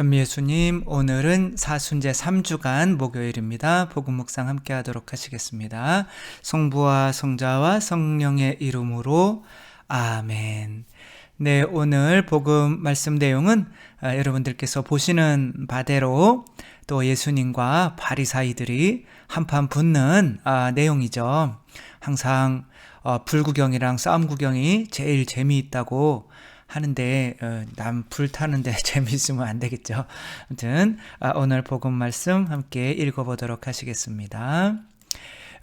전미예수님, 오늘은 사순제 3주간 목요일입니다. 복음 묵상 함께 하도록 하시겠습니다. 성부와 성자와 성령의 이름으로 아멘. 네, 오늘 복음 말씀 내용은 여러분들께서 보시는 바대로 또 예수님과 바리사이들이 한판 붙는 내용이죠. 항상 불구경이랑 싸움 구경이 제일 재미있다고 하는데 남 불타는데 재미있으면 안 되겠죠. 아무튼 오늘 복음 말씀 함께 읽어보도록 하시겠습니다.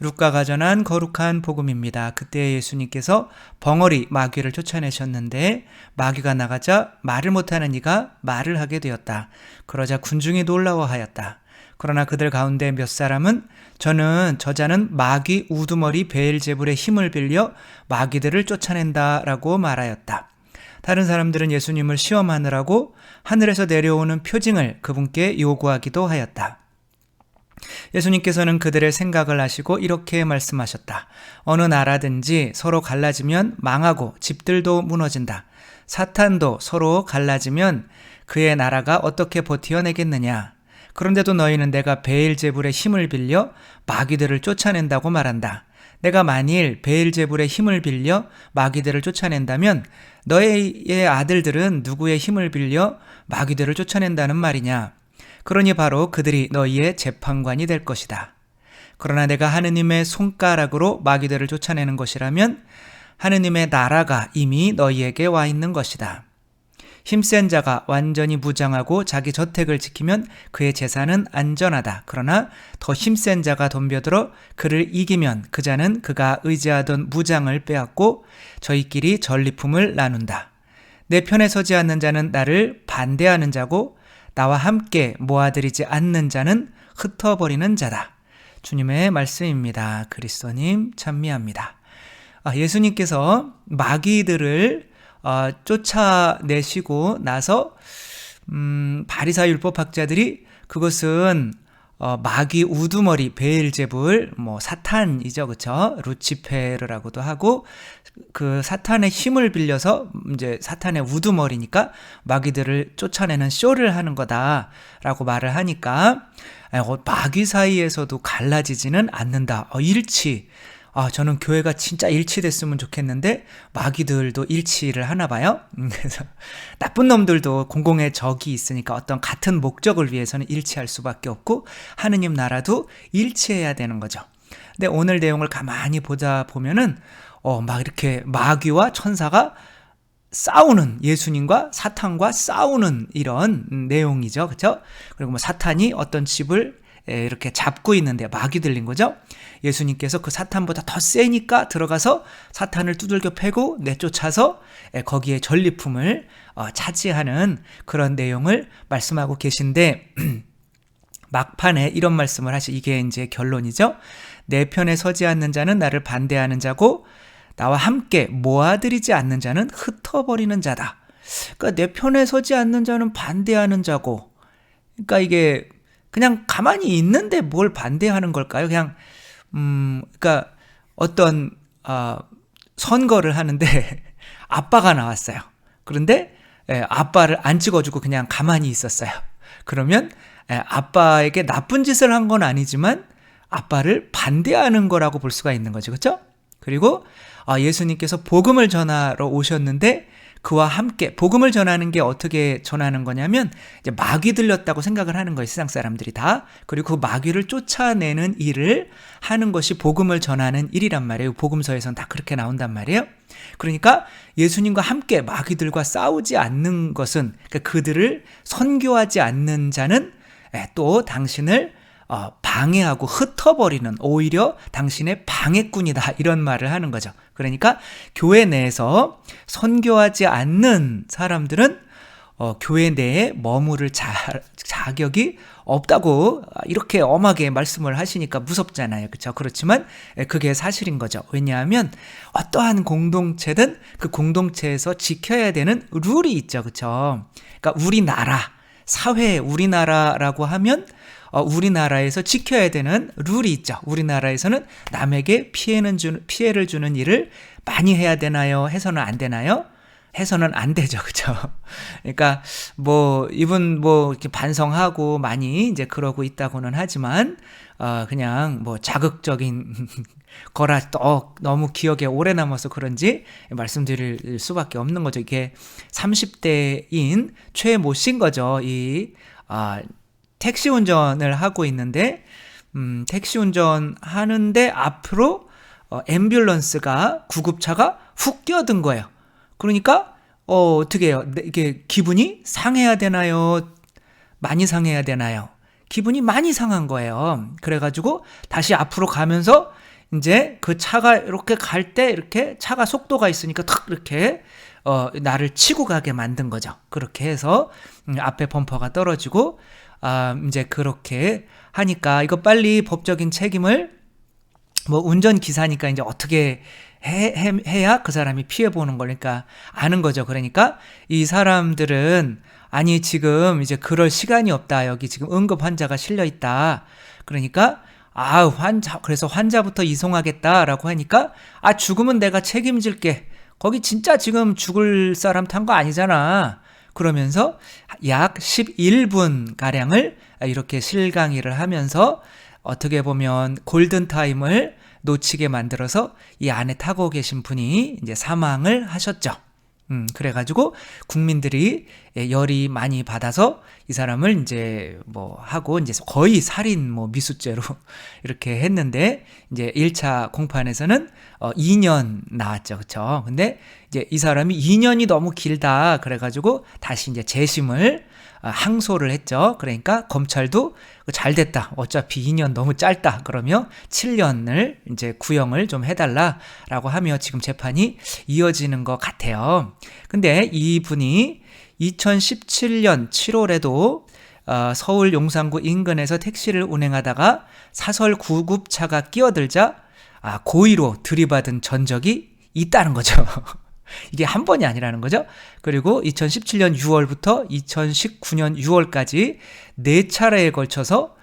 루카가 전한 거룩한 복음입니다. 그때 예수님께서 벙어리 마귀를 쫓아내셨는데 마귀가 나가자 말을 못하는 이가 말을 하게 되었다. 그러자 군중이 놀라워하였다. 그러나 그들 가운데 몇 사람은 저는 저자는 마귀 우두머리 베엘제불의 힘을 빌려 마귀들을 쫓아낸다라고 말하였다. 다른 사람들은 예수님을 시험하느라고 하늘에서 내려오는 표징을 그분께 요구하기도 하였다. 예수님께서는 그들의 생각을 아시고 이렇게 말씀하셨다. 어느 나라든지 서로 갈라지면 망하고 집들도 무너진다. 사탄도 서로 갈라지면 그의 나라가 어떻게 버티어내겠느냐. 그런데도 너희는 내가 베엘제불의 힘을 빌려 마귀들을 쫓아낸다고 말한다. 내가 만일 베엘제불의 힘을 빌려 마귀들을 쫓아낸다면 너희의 아들들은 누구의 힘을 빌려 마귀들을 쫓아낸다는 말이냐? 그러니 바로 그들이 너희의 재판관이 될 것이다. 그러나 내가 하느님의 손가락으로 마귀들을 쫓아내는 것이라면 하느님의 나라가 이미 너희에게 와 있는 것이다. 힘센 자가 완전히 무장하고 자기 저택을 지키면 그의 재산은 안전하다. 그러나 더 힘센 자가 덤벼들어 그를 이기면 그 자는 그가 의지하던 무장을 빼앗고 저희끼리 전리품을 나눈다. 내 편에 서지 않는 자는 나를 반대하는 자고 나와 함께 모아들이지 않는 자는 흩어버리는 자다. 주님의 말씀입니다. 그리스도님 찬미합니다. 예수님께서 마귀들을 쫓아내시고 나서 바리사의 율법학자들이 그것은 마귀 우두머리 베엘제불 사탄이죠, 그렇죠? 루치페르라고도 하고 그 사탄의 힘을 빌려서 이제 사탄의 우두머리니까 마귀들을 쫓아내는 쇼를 하는 거다라고 말을 하니까 마귀 사이에서도 갈라지지는 않는다. 일치. 저는 교회가 진짜 일치됐으면 좋겠는데 마귀들도 일치를 하나 봐요. 그래서 나쁜 놈들도 공공의 적이 있으니까 어떤 같은 목적을 위해서는 일치할 수밖에 없고 하느님 나라도 일치해야 되는 거죠. 근데 오늘 내용을 가만히 보다 보면은 막 이렇게 마귀와 천사가 싸우는, 예수님과 사탄과 싸우는 이런 내용이죠. 그렇죠? 그리고 사탄이 어떤 집을 이렇게 잡고 있는데 마귀 들린 거죠. 예수님께서 그 사탄보다 더 세니까 들어가서 사탄을 두들겨 패고 내쫓아서 거기에 전리품을 차지하는 그런 내용을 말씀하고 계신데 막판에 이런 말씀을 이게 이제 결론이죠. 내 편에 서지 않는 자는 나를 반대하는 자고 나와 함께 모아들이지 않는 자는 흩어버리는 자다. 그러니까 내 편에 서지 않는 자는 반대하는 자고, 그러니까 이게 그냥 가만히 있는데 뭘 반대하는 걸까요? 그냥 그러니까 어떤 선거를 하는데 아빠가 나왔어요. 그런데 아빠를 안 찍어주고 그냥 가만히 있었어요. 그러면 아빠에게 나쁜 짓을 한 건 아니지만 아빠를 반대하는 거라고 볼 수가 있는 거죠. 그렇죠? 그리고 예수님께서 복음을 전하러 오셨는데 그와 함께 복음을 전하는 게 어떻게 전하는 거냐면 이제 마귀 들렸다고 생각을 하는 거예요. 세상 사람들이 다. 그리고 그 마귀를 쫓아내는 일을 하는 것이 복음을 전하는 일이란 말이에요. 복음서에서는 다 그렇게 나온단 말이에요. 그러니까 예수님과 함께 마귀들과 싸우지 않는 것은, 그러니까 그들을 선교하지 않는 자는 또 당신을 방해하고 흩어버리는, 오히려 당신의 방해꾼이다, 이런 말을 하는 거죠. 그러니까 교회 내에서 선교하지 않는 사람들은 교회 내에 머무를 자격이 없다고 이렇게 엄하게 말씀을 하시니까 무섭잖아요. 그렇죠? 그렇지만 그게 사실인 거죠. 왜냐하면 어떠한 공동체든 그 공동체에서 지켜야 되는 룰이 있죠. 그렇죠? 그러니까 우리나라, 사회, 우리나라라고 하면 우리나라에서 지켜야 되는 룰이 있죠. 우리나라에서는 남에게 피해를 주는 일을 많이 해야 되나요? 해서는 안 되나요? 해서는 안 되죠. 그죠? 그러니까 뭐 이분 뭐 이렇게 반성하고 많이 이제 그러고 있다고는 하지만 그냥 뭐 자극적인 거라 또 너무 기억에 오래 남아서 그런지 말씀드릴 수밖에 없는 거죠. 이게 30대인 최모 씨인 거죠. 이 택시 운전을 하고 있는데 택시 운전 하는데 앞으로 앰뷸런스가 구급차가 훅 끼어든 거예요. 그러니까 어떻게 해요? 이게 기분이 상해야 되나요? 많이 상해야 되나요? 기분이 많이 상한 거예요. 그래가지고 다시 앞으로 가면서 이제 그 차가 이렇게 갈 때 이렇게 차가 속도가 있으니까 탁 이렇게 나를 치고 가게 만든 거죠. 그렇게 해서 앞에 범퍼가 떨어지고 이제 그렇게 하니까 이거 빨리 법적인 책임을 뭐 운전기사니까 이제 어떻게 해야 그 사람이 피해보는 거니까 아는 거죠. 그러니까 이 사람들은 아니 지금 이제 그럴 시간이 없다. 여기 지금 응급 환자가 실려 있다. 그러니까 그래서 환자부터 이송하겠다라고 하니까 죽으면 내가 책임질게. 거기 진짜 지금 죽을 사람 탄 거 아니잖아. 그러면서 약 11분 가량을 이렇게 실강의를 하면서 어떻게 보면 골든타임을 놓치게 만들어서 이 안에 타고 계신 분이 이제 사망을 하셨죠. 그래가지고 국민들이 열이 많이 받아서 이 사람을 이제 뭐 하고 이제 거의 살인 뭐 미수죄로 이렇게 했는데 이제 1차 공판에서는 2년 나왔죠. 그쵸? 근데 이제 이 사람이 2년이 너무 길다. 그래가지고 다시 이제 재심을 항소를 했죠. 그러니까 검찰도 잘 됐다. 어차피 2년 너무 짧다. 그러며 7년을 이제 구형을 좀 해달라라고 하며 지금 재판이 이어지는 것 같아요. 근데 이분이 2017년 7월에도 서울 용산구 인근에서 택시를 운행하다가 사설 구급차가 끼어들자 고의로 들이받은 전적이 있다는 거죠. 이게 한 번이 아니라는 거죠. 그리고 2017년 6월부터 2019년 6월까지 4차례에 걸쳐서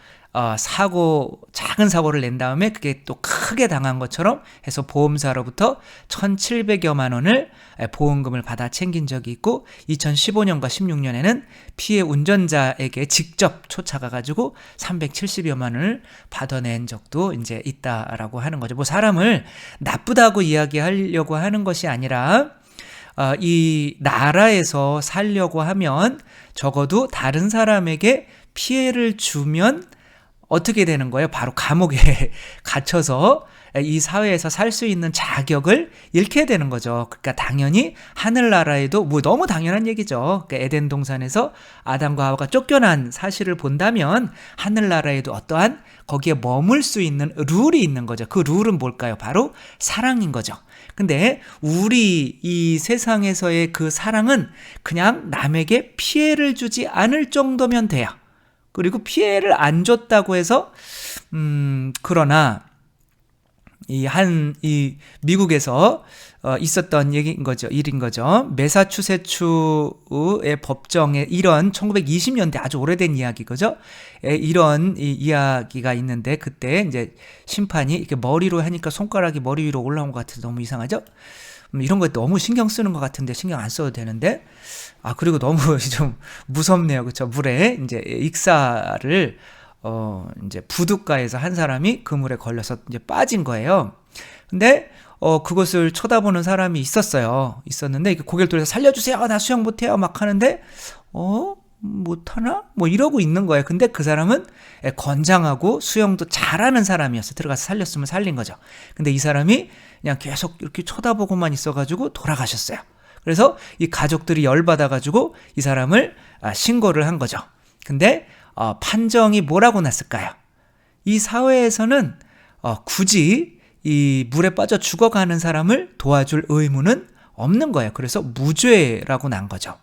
작은 사고를 낸 다음에 그게 또 크게 당한 것처럼 해서 보험사로부터 1,700여만 원을 보험금을 받아 챙긴 적이 있고 2015년과 16년에는 피해 운전자에게 직접 쫓아가가지고 370여만 원을 받아낸 적도 이제 있다라고 하는 거죠. 뭐 사람을 나쁘다고 이야기하려고 하는 것이 아니라 이 나라에서 살려고 하면 적어도 다른 사람에게 피해를 주면 어떻게 되는 거예요? 바로 감옥에 갇혀서 이 사회에서 살 수 있는 자격을 잃게 되는 거죠. 그러니까 당연히 하늘나라에도 뭐 너무 당연한 얘기죠. 그러니까 에덴 동산에서 아담과 하와가 쫓겨난 사실을 본다면 하늘나라에도 어떠한 거기에 머물 수 있는 룰이 있는 거죠. 그 룰은 뭘까요? 바로 사랑인 거죠. 근데 우리 이 세상에서의 그 사랑은 그냥 남에게 피해를 주지 않을 정도면 돼요. 그리고 피해를 안 줬다고 해서 그러나 이 미국에서 있었던 일인 거죠. 매사추세츠의 법정에 이런 1920년대 아주 오래된 이야기거죠. 이런 이야기가 있는데 그때 이제 심판이 이렇게 머리로 하니까 손가락이 머리 위로 올라온 것 같아서 너무 이상하죠. 이런 거 너무 신경 쓰는 것 같은데 신경 안 써도 되는데 그리고 너무 좀 무섭네요. 그쵸? 물에 이제 익사를 이제 부둣가에서 한 사람이 그 물에 걸려서 이제 빠진 거예요. 근데 그것을 쳐다보는 사람이 있었는데 고개를 돌려서 살려주세요. 나 수영 못해요. 막 하는데 못하나? 뭐 이러고 있는 거예요. 근데 그 사람은 건장하고 수영도 잘하는 사람이었어요. 들어가서 살렸으면 살린 거죠. 근데 이 사람이 그냥 계속 이렇게 쳐다보고만 있어가지고 돌아가셨어요. 그래서 이 가족들이 열받아가지고 이 사람을 신고를 한 거죠. 근데 판정이 뭐라고 났을까요? 이 사회에서는 굳이 이 물에 빠져 죽어가는 사람을 도와줄 의무는 없는 거예요. 그래서 무죄라고 난 거죠.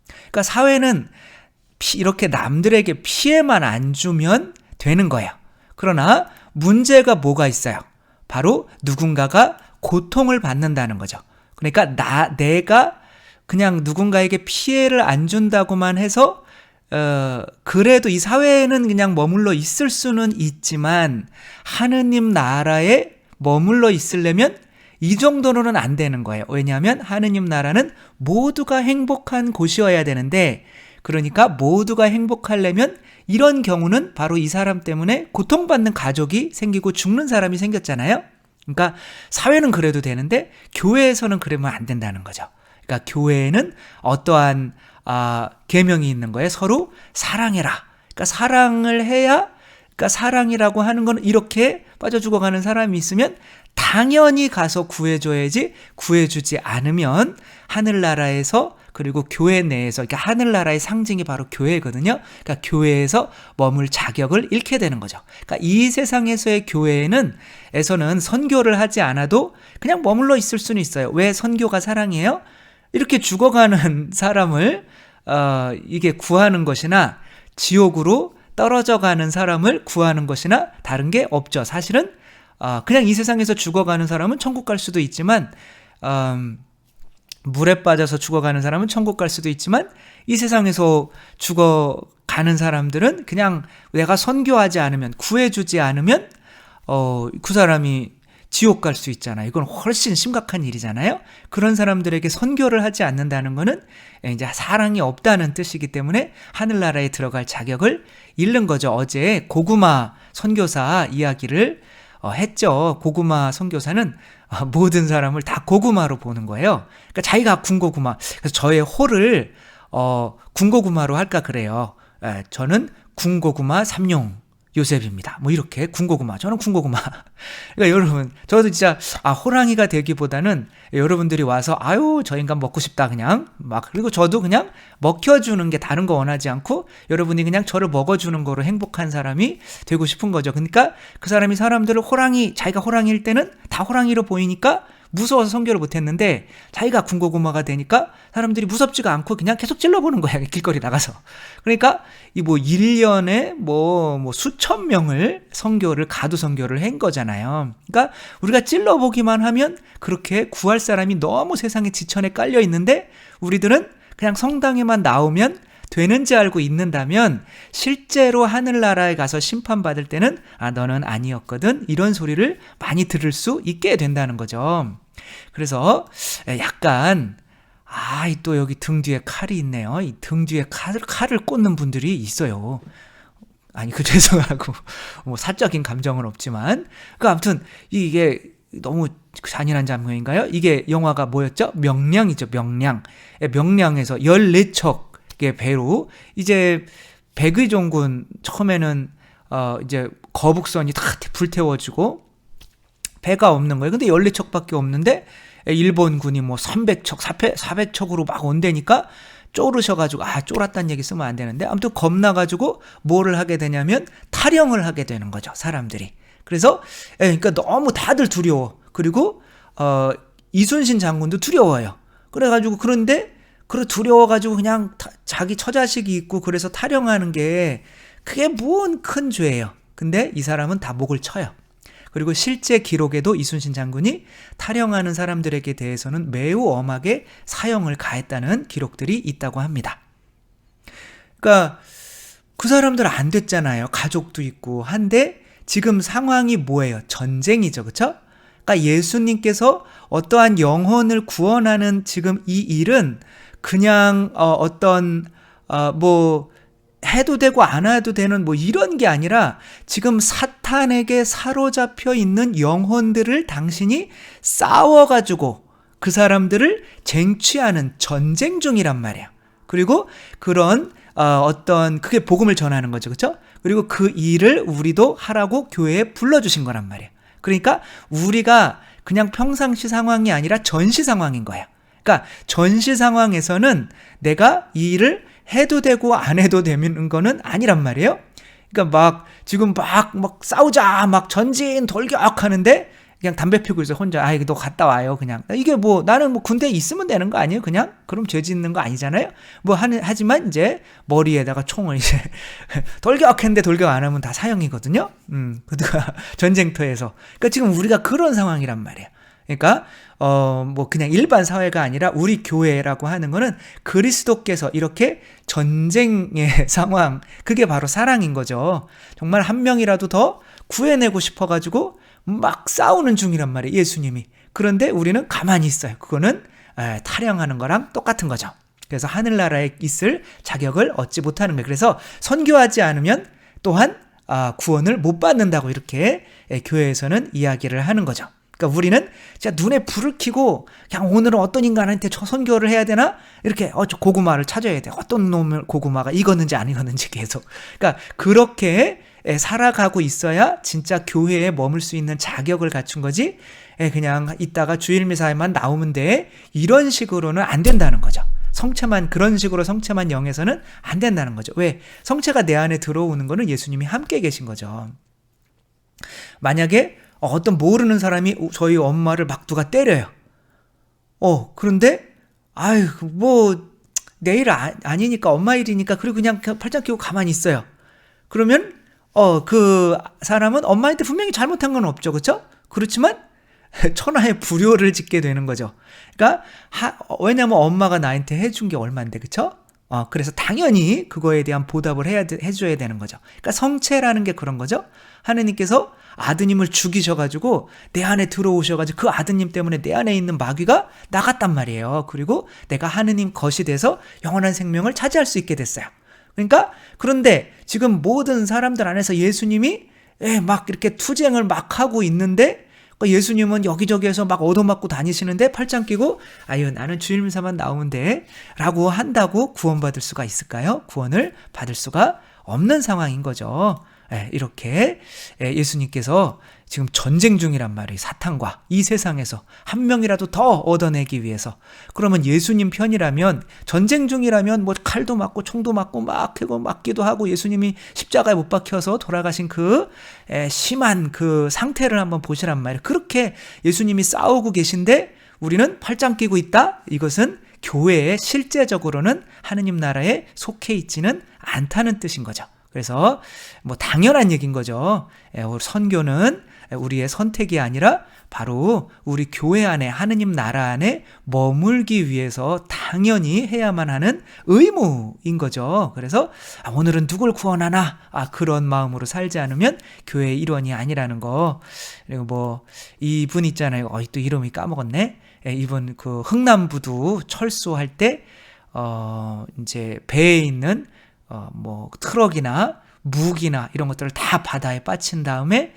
그러니까 사회는 이렇게 남들에게 피해만 안 주면 되는 거예요. 그러나 문제가 뭐가 있어요? 바로 누군가가 고통을 받는다는 거죠. 그러니까 내가 그냥 누군가에게 피해를 안 준다고만 해서 그래도 이 사회에는 그냥 머물러 있을 수는 있지만 하느님 나라에 머물러 있으려면 이 정도로는 안 되는 거예요. 왜냐하면 하느님 나라는 모두가 행복한 곳이어야 되는데, 그러니까 모두가 행복하려면 이런 경우는 바로 이 사람 때문에 고통받는 가족이 생기고 죽는 사람이 생겼잖아요. 그러니까 사회는 그래도 되는데 교회에서는 그러면 안 된다는 거죠. 그러니까 교회에는 어떠한 계명이 있는 거예요. 서로 사랑해라. 그러니까 사랑을 해야, 그러니까 사랑이라고 하는 건 이렇게 빠져 죽어가는 사람이 있으면 당연히 가서 구해줘야지, 구해주지 않으면 하늘나라에서, 그리고 교회 내에서, 그러니까 하늘나라의 상징이 바로 교회거든요. 그러니까 교회에서 머물 자격을 잃게 되는 거죠. 그러니까 이 세상에서의 교회에서는 선교를 하지 않아도 그냥 머물러 있을 수는 있어요. 왜? 선교가 사랑이에요? 이렇게 죽어가는 사람을 이게 구하는 것이나 지옥으로 떨어져 가는 사람을 구하는 것이나 다른 게 없죠. 사실은 그냥 이 세상에서 죽어가는 사람은 천국 갈 수도 있지만, 물에 빠져서 죽어가는 사람은 천국 갈 수도 있지만, 이 세상에서 죽어가는 사람들은 그냥 내가 선교하지 않으면, 구해주지 않으면 그 사람이 지옥 갈 수 있잖아요. 이건 훨씬 심각한 일이잖아요. 그런 사람들에게 선교를 하지 않는다는 거는 이제 사랑이 없다는 뜻이기 때문에 하늘나라에 들어갈 자격을 잃는 거죠. 어제 고구마 선교사 이야기를 했죠. 고구마 선교사는 모든 사람을 다 고구마로 보는 거예요. 그러니까 자기가 군고구마. 그래서 저의 호를 군고구마로 할까 그래요. 저는 군고구마 삼룡 요셉입니다. 뭐 이렇게 군고구마. 저는 군고구마. 그러니까 여러분, 저도 진짜 호랑이가 되기보다는 여러분들이 와서 아유 저 인간 먹고 싶다 그냥 막, 그리고 저도 그냥 먹혀주는 게, 다른 거 원하지 않고 여러분이 그냥 저를 먹어주는 거로 행복한 사람이 되고 싶은 거죠. 그러니까 그 사람이 사람들을 자기가 호랑이일 때는 다 호랑이로 보이니까 무서워서 선교를 못했는데, 자기가 군고구마가 되니까 사람들이 무섭지가 않고 그냥 계속 찔러보는 거야, 길거리 나가서. 그러니까 이 1년에 수천 명을 가두 선교를 한 거잖아요. 그러니까 우리가 찔러보기만 하면 그렇게 구할 사람이 너무 세상에 지천에 깔려 있는데, 우리들은 그냥 성당에만 나오면 되는지 알고 있는다면 실제로 하늘나라에 가서 심판받을 때는 너는 아니었거든, 이런 소리를 많이 들을 수 있게 된다는 거죠. 그래서 약간 또 여기 등 뒤에 칼이 있네요. 이 등 뒤에 칼을 꽂는 분들이 있어요. 죄송하고 사적인 감정은 없지만, 아무튼 이게 너무 잔인한 장면인가요? 이게 영화가 뭐였죠? 명량이죠. 명량에서 14척의 배로 이제 백의종군 처음에는 이제 거북선이 다 불태워지고 배가 없는 거예요. 근데 14척밖에 없는데 일본군이 300척, 400척으로 막 온다니까 쫄으셔가지고, 쫄았다는 얘기 쓰면 안 되는데, 아무튼 겁나가지고 뭐를 하게 되냐면 탈영을 하게 되는 거죠, 사람들이. 그래서 그러니까 너무 다들 두려워. 그리고 이순신 장군도 두려워요. 그래가지고, 그런데 두려워가지고 그냥 자기 처자식이 있고 그래서 탈영하는 게 그게 뭔 큰 죄예요. 근데 이 사람은 다 목을 쳐요. 그리고 실제 기록에도 이순신 장군이 탈영하는 사람들에게 대해서는 매우 엄하게 사형을 가했다는 기록들이 있다고 합니다. 그러니까 그 사람들 안 됐잖아요. 가족도 있고 한데 지금 상황이 뭐예요? 전쟁이죠. 그렇죠? 그러니까 예수님께서 어떠한 영혼을 구원하는 지금 이 일은 그냥 해도 되고 안 해도 되는 이런 게 아니라, 지금 사탄에게 사로잡혀 있는 영혼들을 당신이 싸워가지고 그 사람들을 쟁취하는 전쟁 중이란 말이에요. 그리고 그런 그게 복음을 전하는 거죠. 그렇죠? 그리고 그 일을 우리도 하라고 교회에 불러주신 거란 말이에요. 그러니까 우리가 그냥 평상시 상황이 아니라 전시 상황인 거예요. 그러니까 전시 상황에서는 내가 이 일을 해도 되고 안 해도 되는 거는 아니란 말이에요. 그러니까 지금 싸우자, 전진 돌격 하는데 그냥 담배 피우고 있어 혼자. 너 갔다 와요 그냥. 이게 나는 군대에 있으면 되는 거 아니에요 그냥? 그럼 죄 짓는 거 아니잖아요. 하지만 이제 머리에다가 총을 이제 돌격했는데 돌격 안 하면 다 사형이거든요. 그가 전쟁터에서. 그러니까 지금 우리가 그런 상황이란 말이에요. 그러니까 그냥 일반 사회가 아니라 우리 교회라고 하는 거는 그리스도께서 이렇게 전쟁의 상황, 그게 바로 사랑인 거죠. 정말 한 명이라도 더 구해내고 싶어가지고 막 싸우는 중이란 말이에요, 예수님이. 그런데 우리는 가만히 있어요. 그거는 타령하는 거랑 똑같은 거죠. 그래서 하늘나라에 있을 자격을 얻지 못하는 거예요. 그래서 선교하지 않으면 또한 구원을 못 받는다고 이렇게 교회에서는 이야기를 하는 거죠. 그러니까 우리는 진짜 눈에 불을 켜고 그냥 오늘은 어떤 인간한테 저 선교를 해야 되나? 이렇게 저 고구마를 찾아야 돼. 어떤 놈의 고구마가 익었는지 안 익었는지 계속. 그러니까 그렇게 살아가고 있어야 진짜 교회에 머물 수 있는 자격을 갖춘 거지. 그냥 이따가 주일미사에만 나오면 돼. 이런 식으로는 안 된다는 거죠. 그런 식으로 성체만 영해서는 안 된다는 거죠. 왜? 성체가 내 안에 들어오는 거는 예수님이 함께 계신 거죠. 만약에 어떤 모르는 사람이 저희 엄마를 막 누가 때려요. 그런데 내일 아니니까 엄마 일이니까 그리고 그냥 팔짱 끼고 가만히 있어요. 그러면 그 사람은 엄마한테 분명히 잘못한 건 없죠. 그렇죠? 그렇지만 천하의 불효를 짓게 되는 거죠. 그러니까 왜냐면 엄마가 나한테 해준 게 얼만데, 그렇죠? 그래서 당연히 그거에 대한 보답을 해줘야 되는 거죠. 그러니까 성체라는 게 그런 거죠. 하느님께서 아드님을 죽이셔가지고 내 안에 들어오셔가지고 그 아드님 때문에 내 안에 있는 마귀가 나갔단 말이에요. 그리고 내가 하느님 것이 돼서 영원한 생명을 차지할 수 있게 됐어요. 그러니까 그런데 지금 모든 사람들 안에서 예수님이 막 이렇게 투쟁을 막 하고 있는데 예수님은 여기저기에서 막 얻어맞고 다니시는데 팔짱 끼고 나는 주일미사만 나오면 돼 라고 한다고 구원받을 수가 있을까요? 구원을 받을 수가 없는 상황인 거죠. 이렇게 예수님께서 지금 전쟁 중이란 말이에요. 사탄과 이 세상에서 한 명이라도 더 얻어내기 위해서. 그러면 예수님 편이라면, 전쟁 중이라면 뭐 칼도 맞고 총도 맞고 막 하고 맞기도 하고 예수님이 십자가에 못 박혀서 돌아가신 그 심한 그 상태를 한번 보시란 말이에요. 그렇게 예수님이 싸우고 계신데 우리는 팔짱 끼고 있다? 이것은 교회에 실제적으로는 하느님 나라에 속해 있지는 않다는 뜻인 거죠. 그래서 뭐 당연한 얘기인 거죠. 선교는 우리의 선택이 아니라 바로 우리 교회 안에, 하느님 나라 안에 머물기 위해서 당연히 해야만 하는 의무인 거죠. 그래서 오늘은 누굴 구원하나? 그런 마음으로 살지 않으면 교회의 일원이 아니라는 거. 그리고 뭐 이분 있잖아요. 또 이름이 까먹었네. 이분 그 흥남부두 철수할 때 이제 배에 있는 뭐 트럭이나 무기나 이런 것들을 다 바다에 빠친 다음에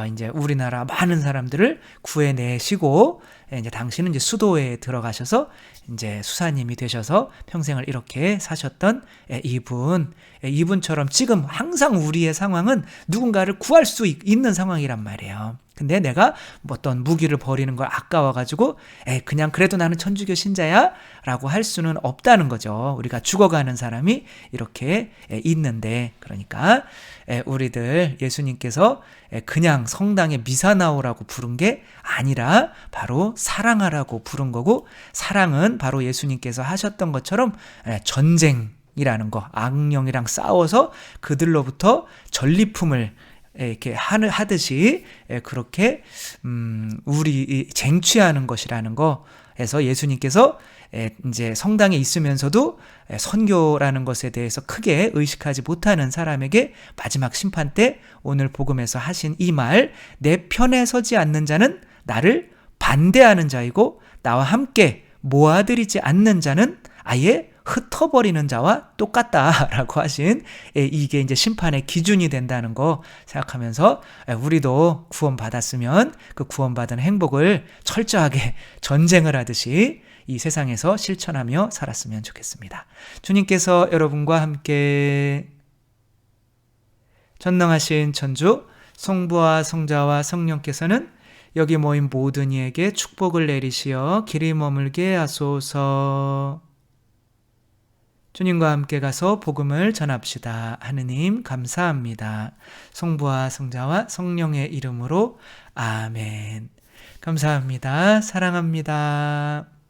이제 우리나라 많은 사람들을 구해내시고 이제 당신은 이제 수도에 들어가셔서 이제 수사님이 되셔서 평생을 이렇게 사셨던 이분처럼 지금 항상 우리의 상황은 누군가를 구할 수 있는 상황이란 말이에요. 근데 내가 어떤 무기를 버리는 걸 아까워가지고 그냥 그래도 나는 천주교 신자야 라고 할 수는 없다는 거죠. 우리가 죽어가는 사람이 이렇게 있는데, 그러니까 우리들 예수님께서 그냥 성당에 미사 나오라고 부른 게 아니라 바로 사랑하라고 부른 거고, 사랑은 바로 예수님께서 하셨던 것처럼 전쟁이라는 거, 악령이랑 싸워서 그들로부터 전리품을 이렇게 하듯이 그렇게 우리 쟁취하는 것이라는 거에서 예수님께서 이제 성당에 있으면서도 선교라는 것에 대해서 크게 의식하지 못하는 사람에게 마지막 심판 때 오늘 복음에서 하신 이 말, 내 편에 서지 않는 자는 나를 반대하는 자이고 나와 함께 모아들이지 않는 자는 아예 흩어버리는 자와 똑같다라고 하신, 이게 이제 심판의 기준이 된다는 거 생각하면서 우리도 구원받았으면 그 구원받은 행복을 철저하게 전쟁을 하듯이 이 세상에서 실천하며 살았으면 좋겠습니다. 주님께서 여러분과 함께 전능하신 천주 성부와 성자와 성령께서는 여기 모인 모든 이에게 축복을 내리시어 길이 머물게 하소서. 주님과 함께 가서 복음을 전합시다. 하느님 감사합니다. 성부와 성자와 성령의 이름으로 아멘. 감사합니다. 사랑합니다.